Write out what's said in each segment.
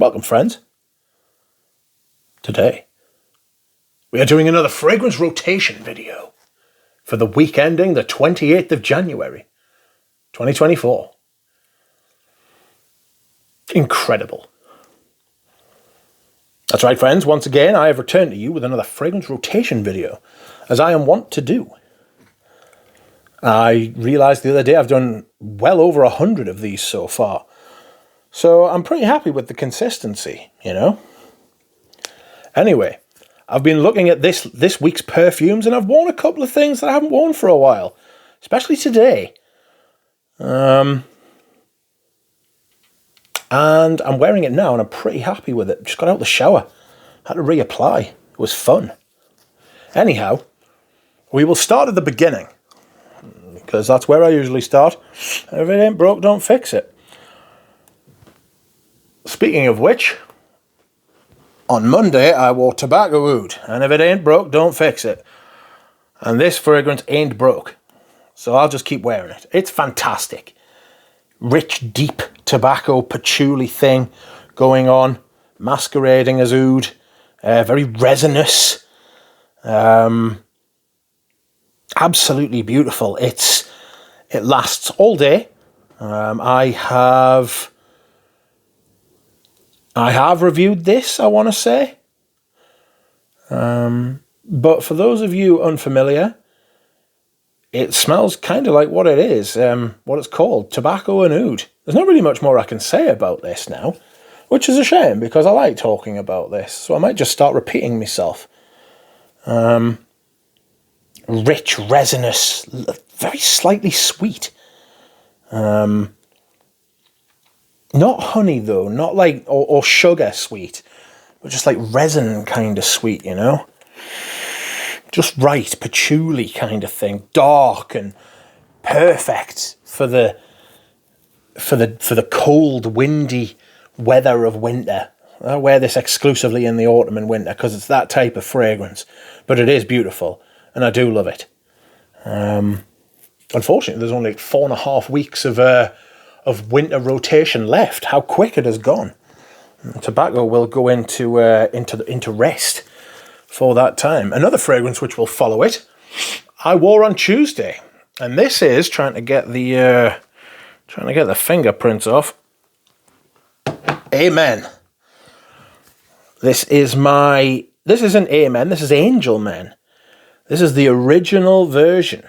Welcome, friends. Today, we are doing another fragrance rotation video for the week ending the 28th of January, 2024. Incredible. That's right, friends. Once again, I have returned to you with another fragrance rotation video, as I am wont to do. I realized the other day I've done well over 100 of these so far. So I'm pretty happy with the consistency, you know. Anyway, I've been looking at this week's perfumes, and I've worn a couple of things that I haven't worn for a while, especially today. And I'm wearing it now, and I'm pretty happy with it. Just got out of the shower, had to reapply. It was fun. Anyhow, we will start at the beginning, because that's where I usually start. If it ain't broke, don't fix it. Speaking of which, on Monday I wore Tobacco Oud, and if it ain't broke, don't fix it. And this fragrance ain't broke, so I'll just keep wearing it. It's fantastic. Rich, deep tobacco patchouli thing going on, masquerading as oud, very resinous, absolutely beautiful. It lasts all day. I have reviewed this, I want to say. But for those of you unfamiliar, it smells kind of like what it is, what it's called, tobacco and oud. There's not really much more I can say about this now, which is a shame because I like talking about this, so I might just start repeating myself. Rich, resinous, very slightly sweet. Not honey though, not like, or sugar sweet, but just like resin kind of sweet, you know? Just right, patchouli kind of thing, dark and perfect for the cold, windy weather of winter. I wear this exclusively in the autumn and winter because it's that type of fragrance, but it is beautiful and I do love it. Unfortunately, there's only 4.5 weeks of winter rotation left. How quick it has gone. Tobacco will go into rest for that time. Another fragrance which will follow it, I wore on Tuesday, and this is trying to get the fingerprints off. Amen. This isn't Amen. This is Angel Men. This is the original version.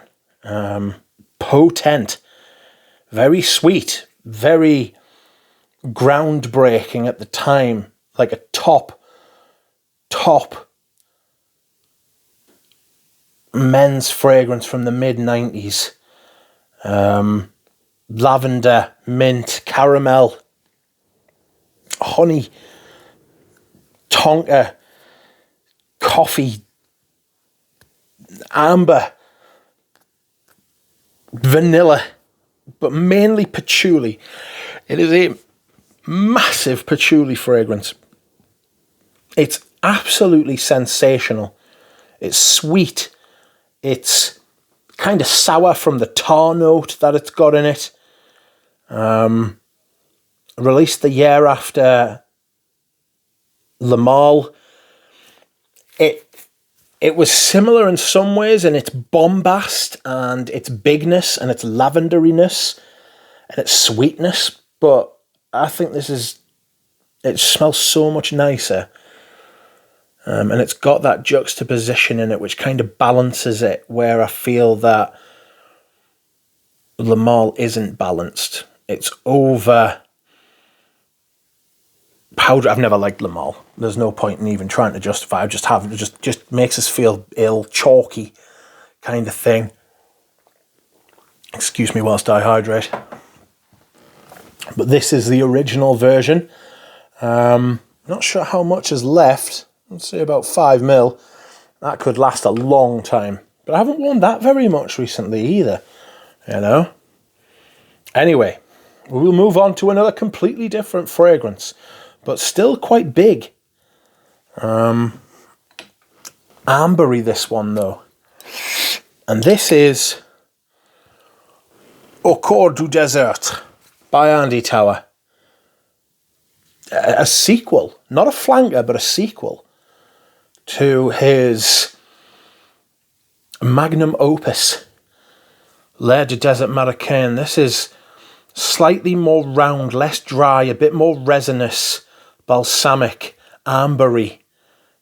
Potent. Very sweet, very groundbreaking at the time, like a top men's fragrance from the mid-90s. Lavender, mint, caramel, honey, tonka, coffee, amber, vanilla, but mainly patchouli. It is a massive patchouli fragrance. It's absolutely sensational. It's sweet. It's kind of sour from the tar note that it's got in it. Released the year after Le Male. It was similar in some ways in its bombast and its bigness and its lavenderiness and its sweetness, but I think it smells so much nicer. And it's got that juxtaposition in it which kind of balances it, where I feel that Le Male isn't balanced. It's over powder. I've never liked Le Male. There's no point in even trying to justify. It just makes us feel ill, chalky kind of thing. Excuse me whilst I hydrate. But this is the original version. Not sure how much is left. Let's say about 5 ml. That could last a long time. But I haven't worn that very much recently either, you know. Anyway, we will move on to another completely different fragrance, but still quite big. Ambery, this one though. And this is Au Cours du Désert by Andy Tower. a sequel, not a flanker, but a sequel to his magnum opus, L'air du Desert Marocain. This is slightly more round, less dry, a bit more resinous, balsamic, ambery.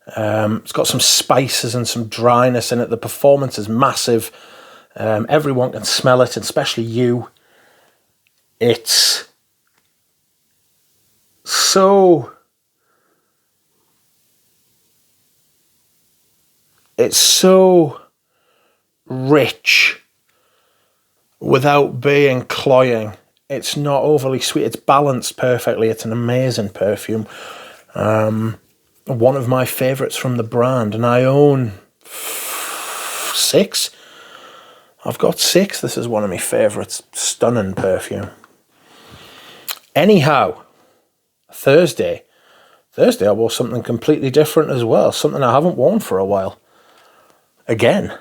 It's got some spices and some dryness in it. The performance is massive. Everyone can smell it, especially you. It's so rich without being cloying. It's not overly sweet. It's balanced perfectly. It's an amazing perfume. One of my favourites from the brand, and I own 6. I've got 6. This is one of my favourites. Stunning perfume. Anyhow, Thursday I wore something completely different as well. Something I haven't worn for a while. Again.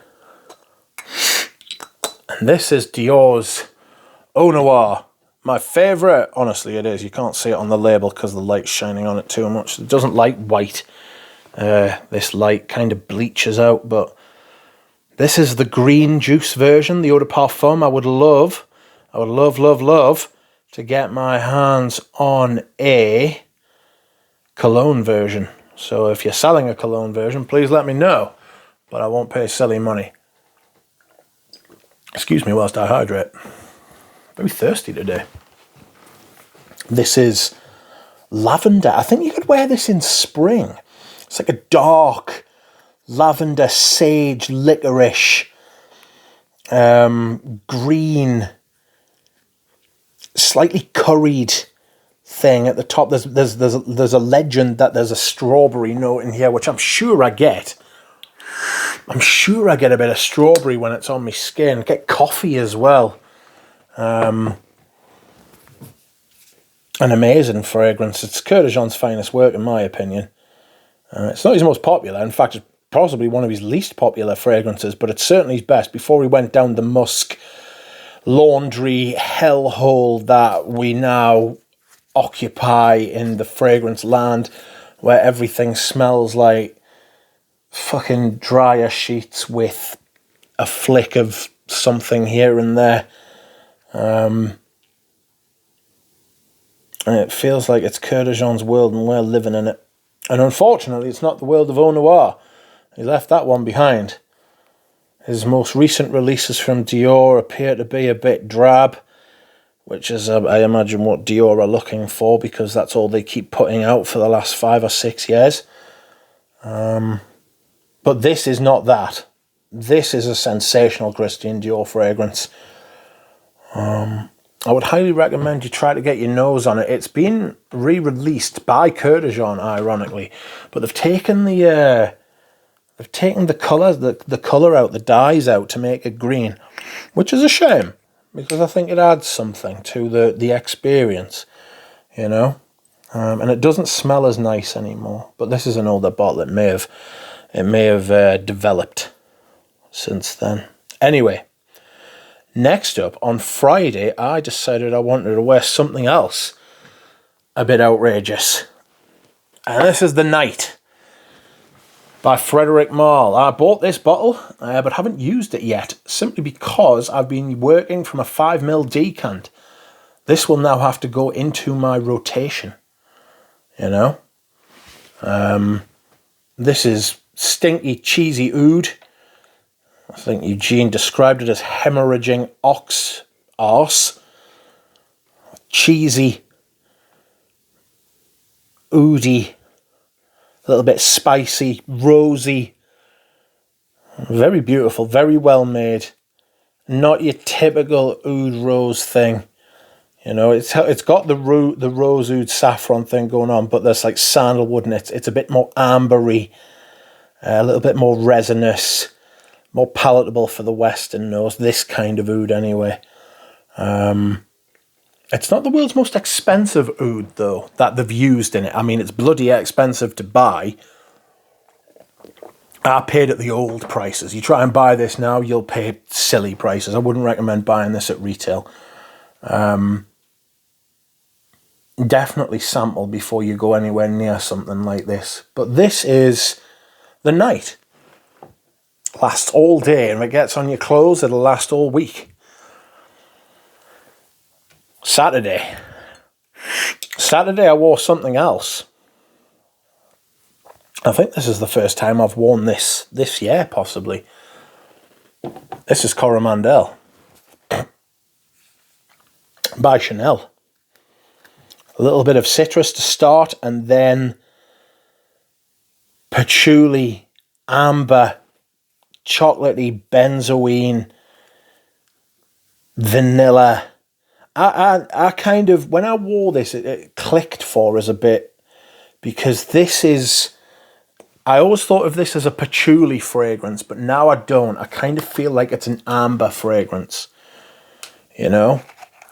And this is Dior's Eau Noire. My favourite, honestly it is. You can't see it on the label because the light's shining on it too much. It doesn't like white. This light kind of bleaches out, but this is the green juice version, the Eau de Parfum. I would love to get my hands on a cologne version. So if you're selling a cologne version, please let me know, but I won't pay silly money. Excuse me whilst I hydrate. Very thirsty today. This is lavender. I think you could wear this in spring. It's like a dark lavender, sage, licorice, green, slightly curried thing at the top. There's a legend that there's a strawberry note in here, which I'm sure I get. I'm sure I get a bit of strawberry when it's on my skin. Get coffee as well. An amazing fragrance. It's Coeur de Jean's finest work, in my opinion. It's not his most popular. In fact, it's possibly one of his least popular fragrances, but it's certainly his best. Before he went down the musk laundry hellhole that we now occupy in the fragrance land, where everything smells like fucking dryer sheets with a flick of something here and there. And it feels like it's Coeur de Jean's world and we're living in it. And unfortunately, it's not the world of Eau Noire. He left that one behind. His most recent releases from Dior appear to be a bit drab, which is, I imagine, what Dior are looking for, because that's all they keep putting out for the last 5 or 6 years. But this is not that. This is a sensational Christian Dior fragrance. I would highly recommend you try to get your nose on it. It's been re-released by Coeur de Jean, ironically, but they've taken the colour, the colour out, the dyes out to make it green, which is a shame because I think it adds something to the experience, you know. And it doesn't smell as nice anymore. But this is an older bottle. It may have developed since then. Anyway. Next up, on Friday, I decided I wanted to wear something else a bit outrageous. And this is The Night by Frederic Malle. I bought this bottle, but haven't used it yet, simply because I've been working from a 5ml decant. This will now have to go into my rotation, you know. This is stinky, cheesy oud. I think Eugene described it as hemorrhaging ox arse. Cheesy, oudy, a little bit spicy, rosy. Very beautiful, very well made. Not your typical oud rose thing. You know, it's got the rose oud saffron thing going on, but there's like sandalwood in it. It's a bit more ambery, a little bit more resinous. More palatable for the Western nose, this kind of oud anyway. It's not the world's most expensive oud, though, that they've used in it. I mean, it's bloody expensive to buy. I paid at the old prices. You try and buy this now, you'll pay silly prices. I wouldn't recommend buying this at retail. definitely sample before you go anywhere near something like this. But this is the night. Lasts all day, and if it gets on your clothes, it'll last all week. Saturday, I wore something else. I think this is the first time I've worn this year, possibly. This is Coromandel by Chanel. A little bit of citrus to start, and then patchouli, amber, chocolatey, benzoine, vanilla. I kind of, when I wore this, it clicked for us a bit, because this is, I always thought of this as a patchouli fragrance, but now I don't. I kind of feel like it's an amber fragrance, you know.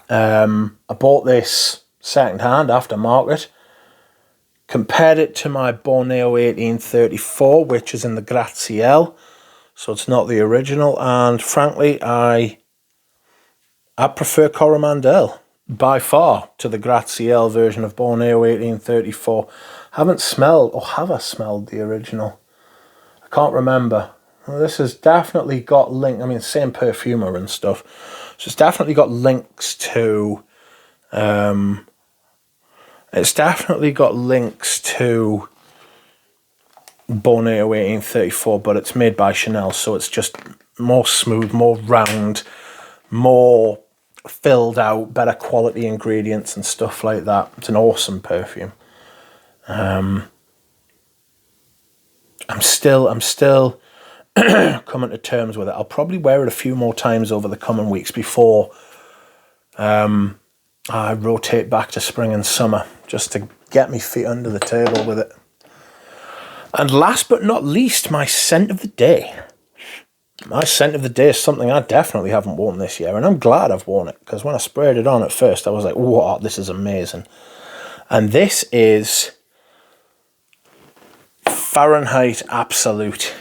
I bought this second-hand, aftermarket, compared it to my Borneo 1834, which is in the Graziel, so it's not the original, and frankly, I prefer Coromandel by far to the Graziel version of Borneo 1834. Haven't smelled, or have I smelled the original? I can't remember. Well, this has definitely got link. I mean, same perfumer and stuff. So it's definitely got links to. It's definitely got links to Borneo 1834, but it's made by Chanel, so it's just more smooth, more round, more filled out, better quality ingredients and stuff like that. It's an awesome perfume. I'm still coming to terms with it. I'll probably wear it a few more times over the coming weeks before I rotate back to spring and summer, just to get my feet under the table with it. And last but not least, my scent of the day. My scent of the day is something I definitely haven't worn this year, and I'm glad I've worn it, because when I sprayed it on at first, I was like, wow, this is amazing. And this is Fahrenheit Absolute.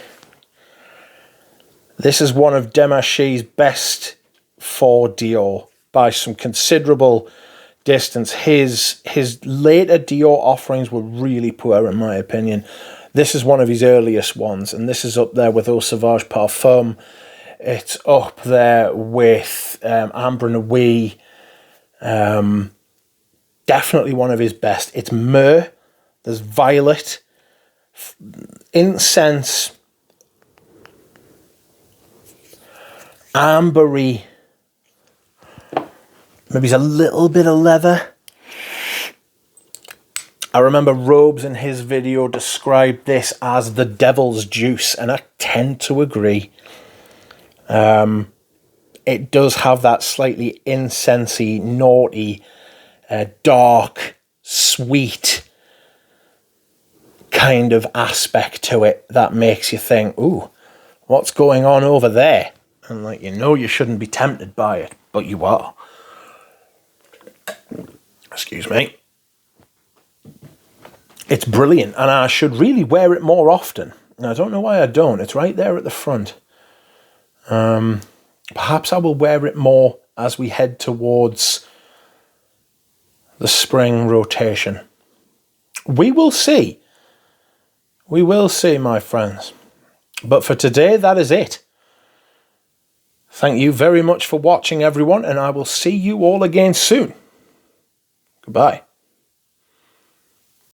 This is one of Demachy's best for Dior by some considerable distance. His later Dior offerings were really poor, in my opinion. This is one of his earliest ones, and this is up there with Eau Sauvage Parfum. It's up there with Ambre Nuit. Definitely one of his best. It's myrrh, there's violet, incense, ambery, maybe a little bit of leather. I remember Robes in his video described this as the devil's juice, and I tend to agree. It does have that slightly incensey, naughty, dark, sweet kind of aspect to it that makes you think, ooh, what's going on over there? And like, you know, you shouldn't be tempted by it, but you are. Excuse me. It's brilliant, and I should really wear it more often. I don't know why I don't. It's right there at the front. Perhaps I will wear it more as we head towards the spring rotation. We will see. We will see, my friends. But for today, that is it. Thank you very much for watching, everyone, and I will see you all again soon. Goodbye.